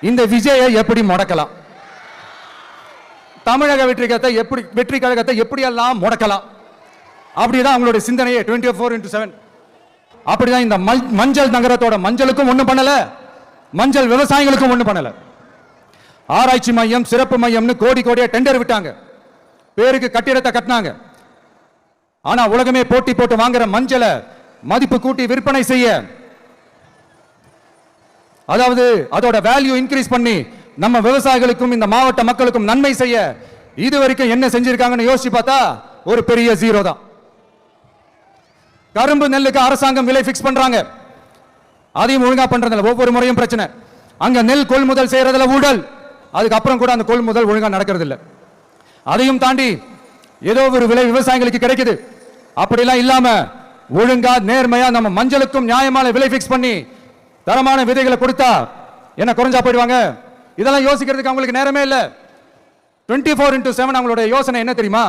இந்த விஜயை எப்படி முடக்கலாம், தமிழக வெற்றி கழகத்தை எப்படியெல்லாம் முடக்கலாம், அப்படிதான் அவங்களுடைய சிந்தனையே 24/7. அப்படிதான் இந்த மஞ்சள் நகரத்தோட மஞ்சளுக்கும் ஒண்ணும் பண்ணல, மஞ்சள் விவசாயிகளுக்கும் ஒண்ணும் பண்ணல. ஆராய்ச்சி மையம், சிறப்பு மையம்னு கோடி கோடியா டெண்டர் விட்டாங்க, பேருக்கு கட்டிடத்தை கட்டினாங்க. ஆனா உலகமே போட்டி போட்டு வாங்குற மஞ்சளை மதிப்பு கூட்டி விற்பனை செய்ய, அதாவது அதோட வேல்யூ இன்க்ரீஸ் பண்ணி நம்ம விவசாயிகளுக்கும் இந்த மாவட்ட மக்களுக்கும் நன்மை செய்ய இதுவரைக்கும் என்ன செஞ்சிருக்காங்கன்னு யோசிச்சு பார்த்தா ஒரு பெரிய ஜீரோ தான். கரும்பு நெல்லுக்கு அரசாங்கம் விலை பிக்ஸ் பண்றாங்க, அதையும் ஒழுங்கா பண்றதில்ல, ஒவ்வொரு முறையும் பிரச்சனை. அங்க நெல் கொள்முதல் செய்யறதுல ஊழல், அதுக்கப்புறம் கூட அந்த கொள்முதல் ஒழுங்கா நடக்கிறது இல்லை. அதையும் தாண்டி ஏதோ ஒரு விலை விவசாயிகளுக்கு கிடைக்குது, அப்படிலாம் இல்லாம ஒழுங்கா நேர்மையா நம்ம மஞ்சளுக்கும் நியாயமான விலை பிக்ஸ் பண்ணி தரமான விதைகளை கொடுத்தா என்ன குறைஞ்சா போயிடுவாங்க? இதெல்லாம் யோசிக்கிறதுக்கு அவங்களுக்கு நேரமே இல்லை. 24/7 அவங்களுடைய யோசனை என்ன தெரியுமா?